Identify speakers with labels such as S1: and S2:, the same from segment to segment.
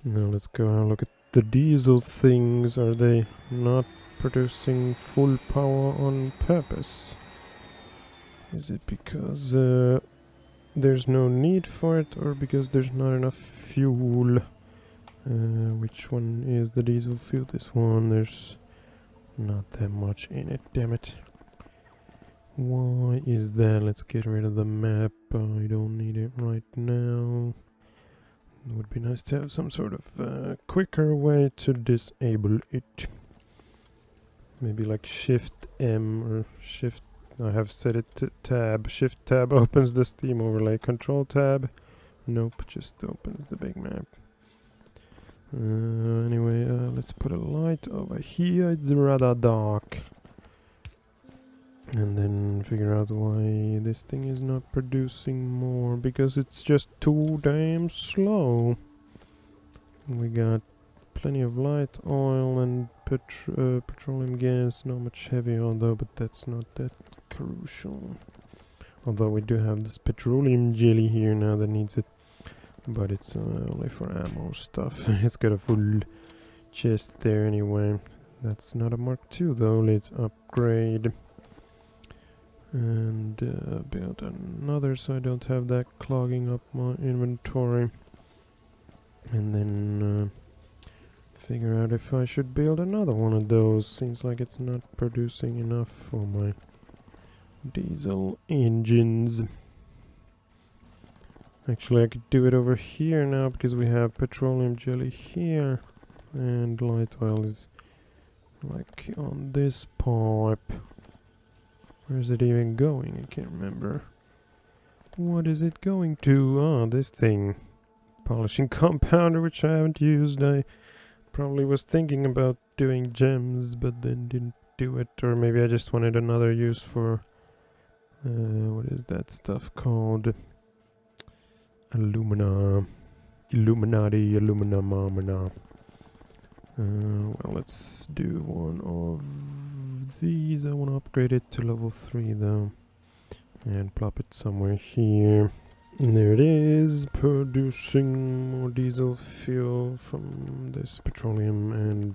S1: Now let's go and look at the diesel things. Are they not producing full power on purpose? Is it because there's no need for it, or because there's not enough fuel? Which one is the diesel fuel? This one. There's not that much in it, damn it. Why is that? Let's get rid of the map. I don't need it right now. It would be nice to have some sort of quicker way to disable it. Maybe like Shift M or Shift. I have set it to tab. Shift tab opens the Steam overlay. Control tab. Nope, just opens the big map. Anyway, let's put a light over here. It's rather dark. And then figure out why this thing is not producing more. Because it's just too damn slow. We got plenty of light oil and petroleum gas. Not much heavy oil though, but that's not that crucial. Although we do have this petroleum jelly here now that needs it. But it's only for ammo stuff. It's got a full chest there anyway. That's not a Mark II though. Let's upgrade. And build another so I don't have that clogging up my inventory. And then figure out if I should build another one of those. Seems like it's not producing enough for my diesel engines. Actually, I could do it over here now because we have petroleum jelly here. And light oil is like on this pipe. Where is it even going? I can't remember. What is it going to? Ah, this thing. Polishing compounder, which I haven't used. I probably was thinking about doing gems, but then didn't do it. Or maybe I just wanted another use for... what is that stuff called? Alumina. Illuminati, Aluminamamina. Well, let's do one of these. I want to upgrade it to level 3 though. And plop it somewhere here. And there it is, producing more diesel fuel from this petroleum and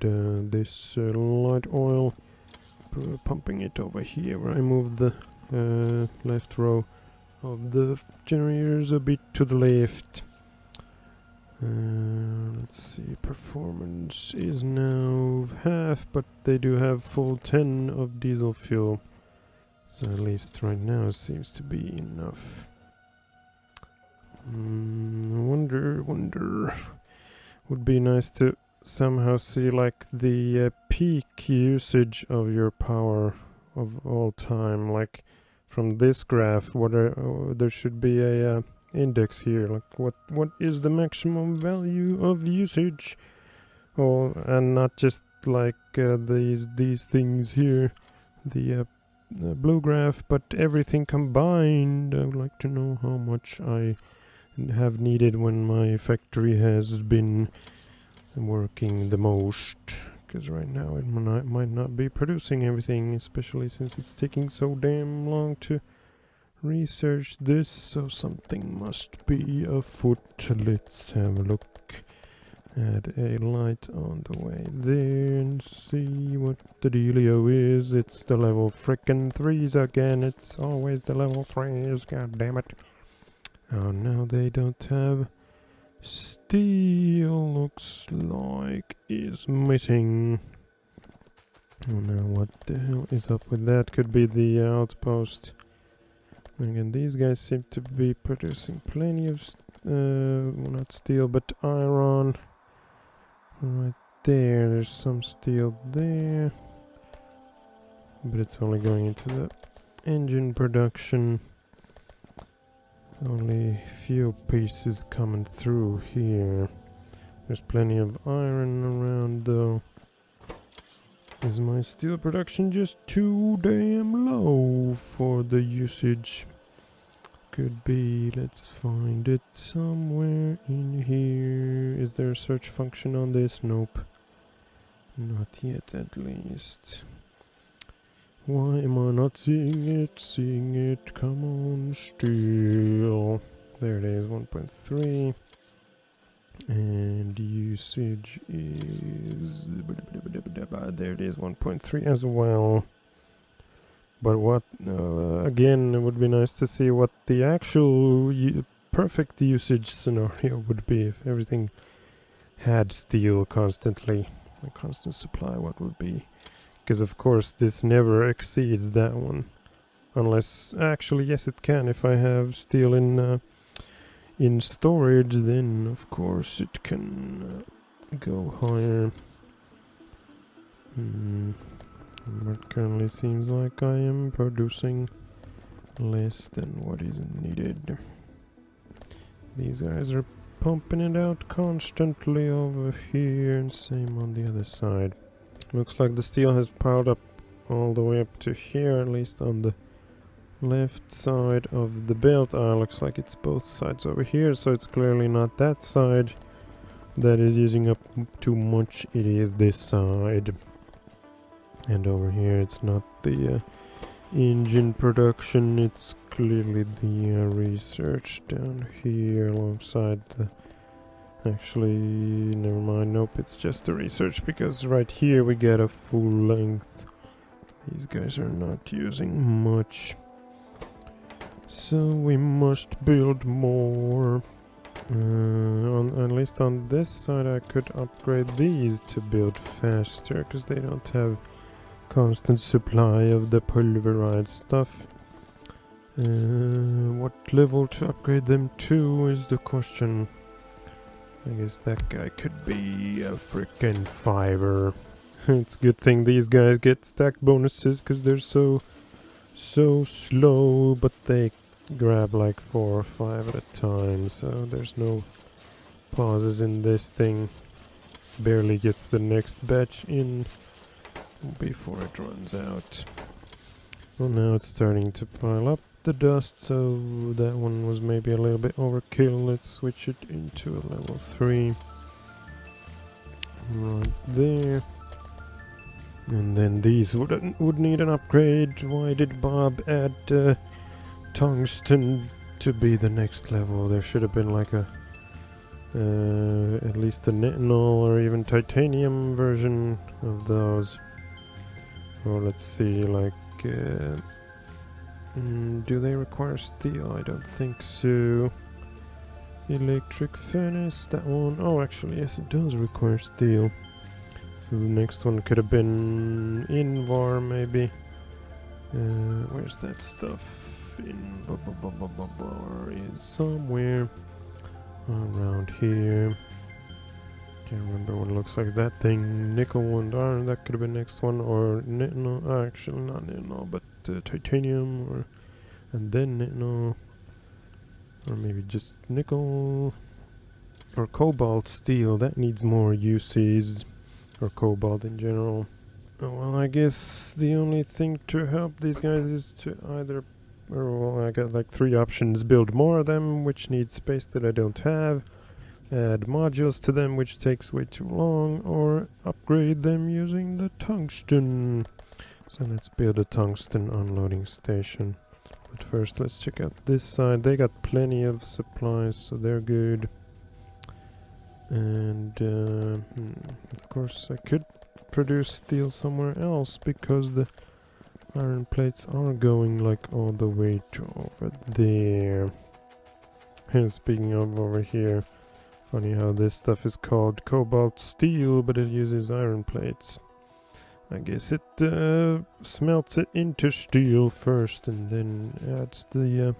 S1: this light oil. Pumping it over here where I moved the left row of the generators a bit to the left. Let's see, performance is now half, but they do have full 10 of diesel fuel. So at least right now it seems to be enough. Wonder. Would be nice to somehow see like the peak usage of your power of all time. Like from this graph, there should be a index here. Like what is the maximum value of usage? Oh, and not just like these things here. The blue graph, but everything combined. I would like to know how much I have needed when my factory has been working the most, because right now it might not be producing everything, especially since it's taking so damn long to research this, so something must be afoot. Let's have a look at a light on the way there and see what the dealio is. It's the level frickin' 3s again. It's always the level 3s, god damn it. Oh, now they don't have steel. Looks like is missing. Oh, now what the hell is up with that? Could be the outpost. Again, these guys seem to be producing plenty of, well, not steel, but iron. Right there, there's some steel there. But it's only going into the engine production. Only few pieces coming through here. There's plenty of iron around though. Is my steel production just too damn low for the usage? Could be. Let's find it somewhere in here. Is there a search function on this? Nope. Not yet, at least. Why am I not seeing it? Seeing it. Come on, steel. There it is, 1.3. And usage is there, it is 1.3 as well. But what again, it would be nice to see what the actual perfect usage scenario would be if everything had steel constantly, a constant supply. What would be, because of course this never exceeds that one, unless actually yes it can. If I have steel in storage, then of course it can go higher. But currently seems like I am producing less than what is needed. These guys are pumping it out constantly over here, and same on the other side. Looks like the steel has piled up all the way up to here, at least on the left side of the belt. Looks like it's both sides over here, so it's clearly not that side that is using up too much. It is this side. And over here it's not the engine production, it's clearly the research down here alongside the... Actually, never mind, nope, it's just the research, because right here we get a full length. These guys are not using much, so we must build more. At least on this side I could upgrade these to build faster, because they don't have constant supply of the pulverized stuff. What level to upgrade them to is the question. I guess that guy could be a frickin' 5er. It's a good thing these guys get stack bonuses, because they're so slow, but they grab like 4 or 5 at a time, so there's no pauses in this thing. Barely gets the next batch in before it runs out. Well, now it's starting to pile up the dust, so that one was maybe a little bit overkill. Let's switch it into a level 3 right there. And then these would need an upgrade. Why did Bob add tungsten to be the next level? There should have been like a at least a nitinol or even titanium version of those. Or let's see, like do they require steel? I don't think so. Electric furnace, that one. Oh, actually yes, it does require steel. So the next one could have been Invar, maybe. Where's that stuff? Is somewhere around here. Can't remember what it looks like. That thing, nickel and iron, that could have been next one, or nitinol. Actually, not nitinol, but titanium, or and then nitinol, or maybe just nickel, or cobalt steel. That needs more uses, or cobalt in general. Oh, well, I guess the only thing to help these guys is to either, or well, I got like 3 options: build more of them, which needs space that I don't have, add modules to them, which takes way too long, or upgrade them using the tungsten. So let's build a tungsten unloading station. But first let's check out this side. They got plenty of supplies, so they're good. And of course I could produce steel somewhere else, because the iron plates are going like all the way to over there. And speaking of over here, funny how this stuff is called cobalt steel, but it uses iron plates. I guess it smelts it into steel first and then adds the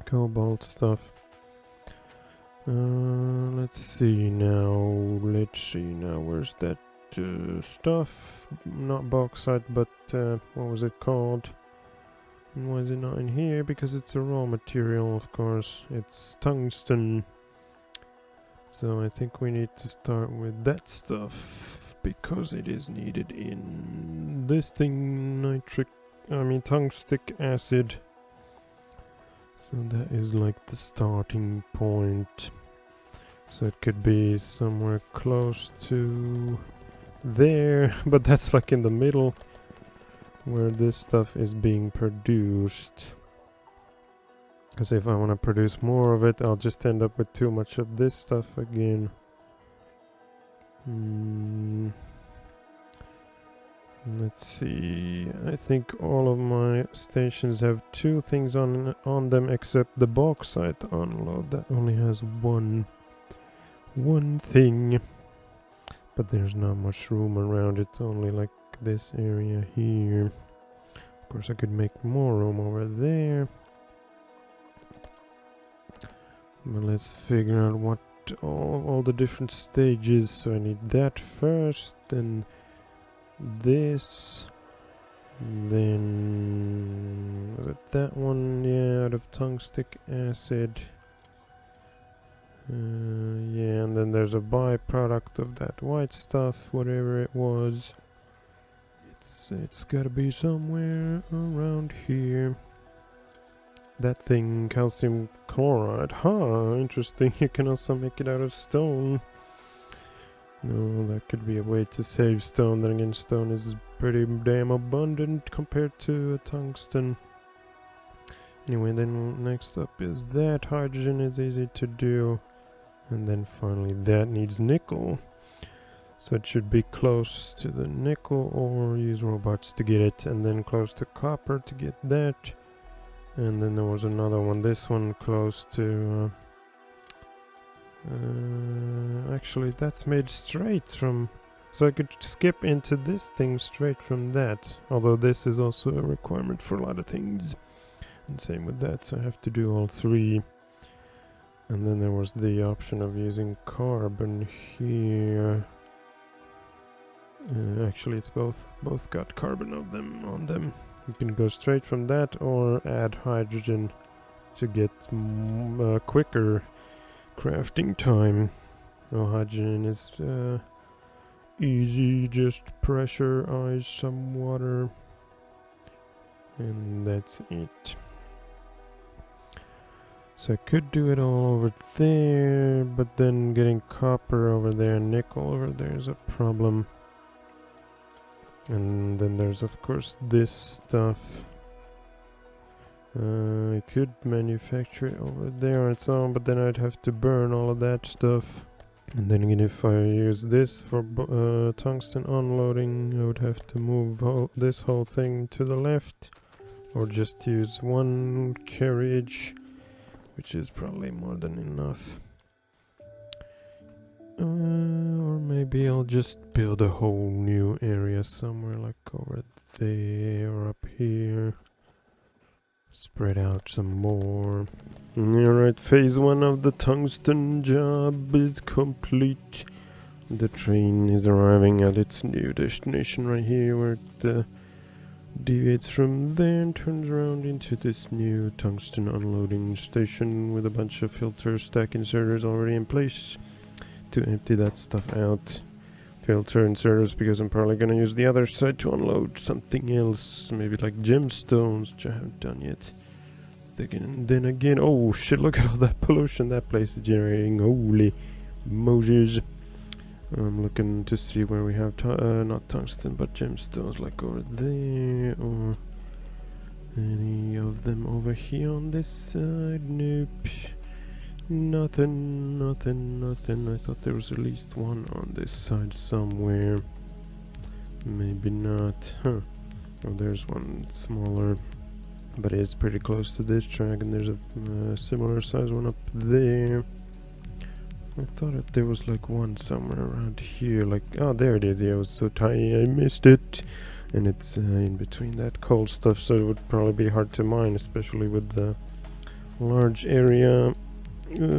S1: cobalt stuff. Let's see now. Where's that stuff? Not bauxite, but what was it called? And why is it not in here? Because it's a raw material, of course. It's tungsten. So I think we need to start with that stuff, because it is needed in this thing, tungstic acid. So that is like the starting point. So it could be somewhere close to there, but that's like in the middle where this stuff is being produced. Because if I want to produce more of it, I'll just end up with too much of this stuff again. Let's see. I think all of my stations have 2 things on them, except the bauxite unload that only has one thing. But there's not much room around it, only like this area here. Of course I could make more room over there. But let's figure out what all the different stages. So I need that first, then this, then was it that one? Yeah, out of tungstic acid. Yeah, and then there's a byproduct of that white stuff, whatever it was. It's gotta be somewhere around here. That thing, calcium chloride. Huh, interesting. You can also make it out of stone. No, that could be a way to save stone. Then again, stone is pretty damn abundant compared to tungsten. Anyway, then next up is that. Hydrogen is easy to do. And then finally that needs nickel. So it should be close to the nickel or use robots to get it. And then close to copper to get that. And then there was another one. This one close to... actually that's made straight from... So I could skip into this thing straight from that. Although this is also a requirement for a lot of things. And same with that, so I have to do all 3. And then there was the option of using carbon here. Actually it's both got carbon of them on them. You can go straight from that or add hydrogen to get quicker crafting time. Well, hydrogen is easy, just pressurize some water and that's it. So I could do it all over there, but then getting copper over there and nickel over there is a problem. And then there's of course this stuff. I could manufacture it over there on its own, but then I'd have to burn all of that stuff. And then again, if I use this for tungsten unloading, I would have to move this whole thing to the left, or just use one carriage, which is probably more than enough. Or maybe I'll just build a whole new area somewhere, like over there or up here. Spread out some more. Alright, phase 1 of the tungsten job is complete. The train is arriving at its new destination right here, where it deviates from there and turns around into this new tungsten unloading station with a bunch of filter stack inserters already in place to empty that stuff out. Filter inserters because I'm probably gonna use the other side to unload something else, maybe like gemstones, which I haven't done yet. Then again, oh shit, look at all that pollution that place is generating. Holy Moses. I'm looking to see where we have not tungsten but gemstones, like over there, or any of them over here on this side. Nope. Nothing. I thought there was at least one on this side somewhere. Maybe not. Huh. Oh, there's one smaller, but it's pretty close to this track, and there's a similar size one up there. I thought that there was like one somewhere around here, like, oh, there it is. Yeah, it was so tiny I missed it. And it's in between that coal stuff, so it would probably be hard to mine, especially with the large area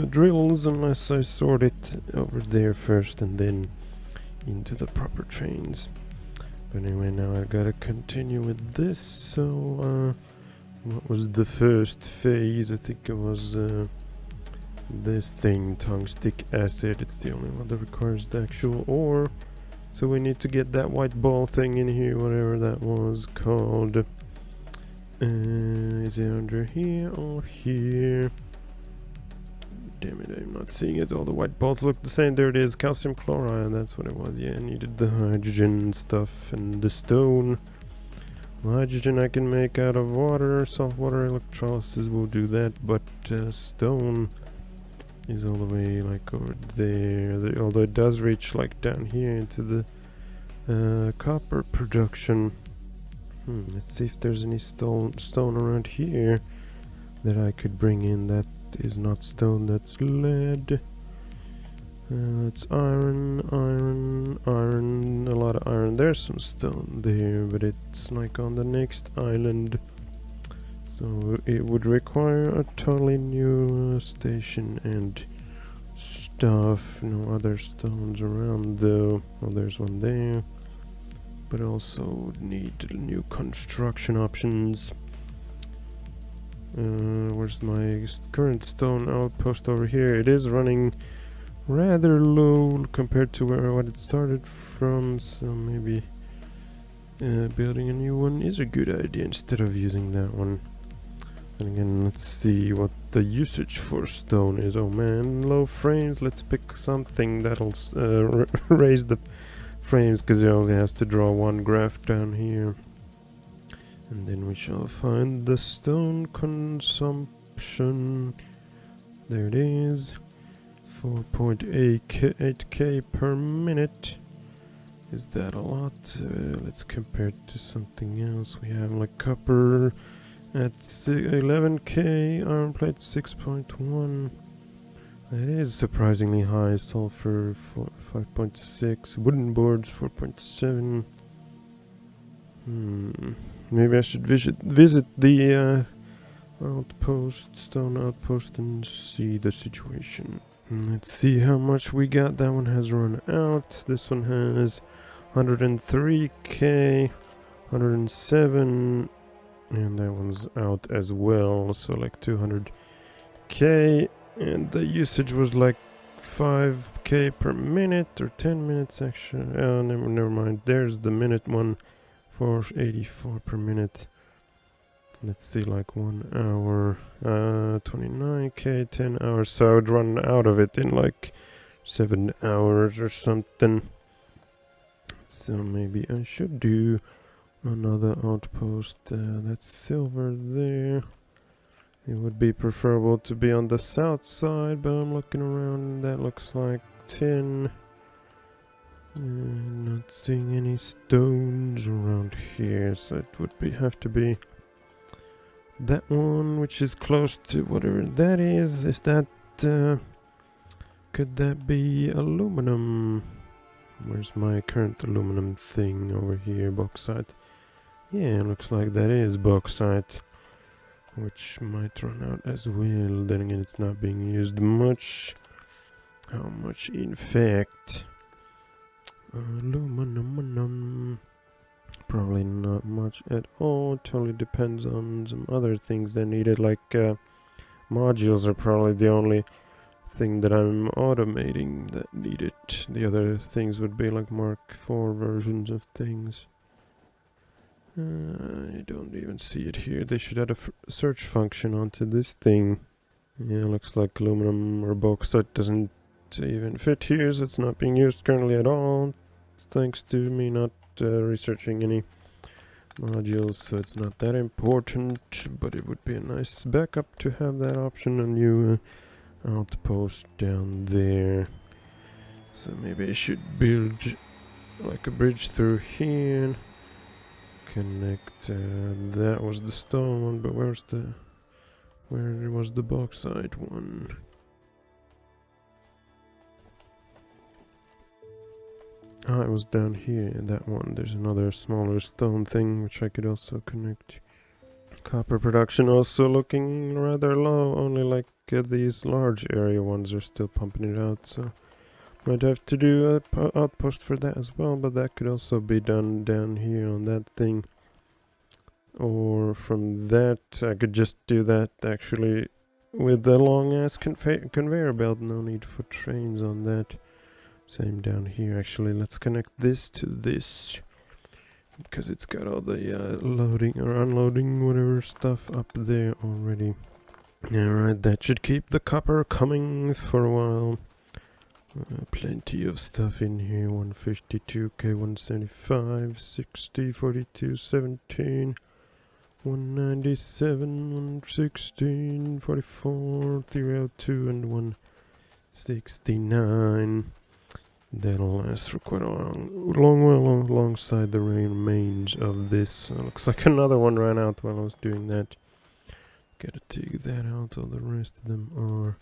S1: drills, unless I sort it over there first and then into the proper trains. But anyway, now I gotta continue with this. So what was the first phase? I think it was this thing, tungstic acid. It's the only one that requires the actual ore, so we need to get that white ball thing in here, whatever that was called. Is it under here or here? Damn it, I'm not seeing it. All the white balls look the same. There it is, calcium chloride, that's what it was. Yeah, I needed the hydrogen stuff and the stone. Hydrogen I can make out of water, salt water electrolysis will do that, but stone is all the way like over there. Although it does reach like down here into the copper production. Let's see if there's any stone around here that I could bring in. That is not stone, that's lead. It's iron, a lot of iron. There's some stone there, but it's like on the next island. So it would require a totally new station and stuff. No other stones around though. Well, there's one there. But also would need new construction options. Where's my current stone outpost over here? It is running rather low compared to what it started from, so maybe building a new one is a good idea instead of using that one. And again, let's see what the usage for stone is. Oh man, low frames. Let's pick something that'll raise the frames, because it only has to draw one graph down here. And then we shall find the stone consumption. There it is. 4.8k per minute. Is that a lot? Let's compare it to something else. We have like copper at 11k, iron plate 6.1. That is surprisingly high. Sulfur 5.6, wooden boards 4.7. Maybe I should visit the stone outpost, and see the situation. Let's see how much we got. That one has run out. This one has 103k, 107, and that one's out as well. So like 200k, and the usage was like 5k per minute, or 10 minutes actually. Oh, never mind. There's the minute one, 484 per minute. Let's see, like 1 hour, 29k, 10 hours. So I would run out of it in like 7 hours or something. So maybe I should do another outpost. That's silver there. It would be preferable to be on the south side, but I'm looking around. That looks like 10. Not seeing any stones around here, so it would have to be that one, which is close to whatever that is. Is that could that be aluminum? Where's my current aluminum thing over here? Bauxite. Yeah, looks like that is bauxite, which might run out as well. Then again, it's not being used much. How much in fact? Aluminum. Probably not much at all. Totally depends on some other things that needed, like modules are probably the only thing that I'm automating that need it. The other things would be like Mark IV versions of things. I don't even see it here. They should add a search function onto this thing. Yeah, looks like aluminum or bauxite doesn't even fit here, so it's not being used currently at all. Thanks to me not researching any modules, so it's not that important, but it would be a nice backup to have that option. A new outpost down there. So maybe I should build like a bridge through here and connect. That was the stone one, but where was the bauxite one? Ah, it was down here, that one. There's another smaller stone thing which I could also connect. Copper production also looking rather low. Only like these large area ones are still pumping it out, so might have to do a outpost for that as well, but that could also be done down here on that thing. Or from that, I could just do that actually with the long ass conveyor belt. No need for trains on that. Same down here actually. Let's connect this to this, because it's got all the loading or unloading whatever stuff up there already. Alright, that should keep the copper coming for a while. Plenty of stuff in here. 152k, 175, 60, 42, 17, 197, 116, 44, 302, and 169. That'll last for quite a long while alongside the remains of this. Looks like another one ran out while I was doing that. Gotta take that out, all the rest of them are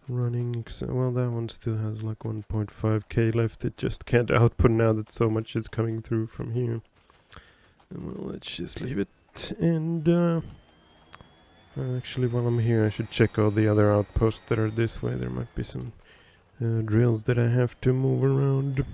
S1: running. Well, that one still has like 1.5k left. It just can't output now that so much is coming through from here. And well, let's just leave it. And actually, while I'm here, I should check all the other outposts that are this way. There might be some drills that I have to move around.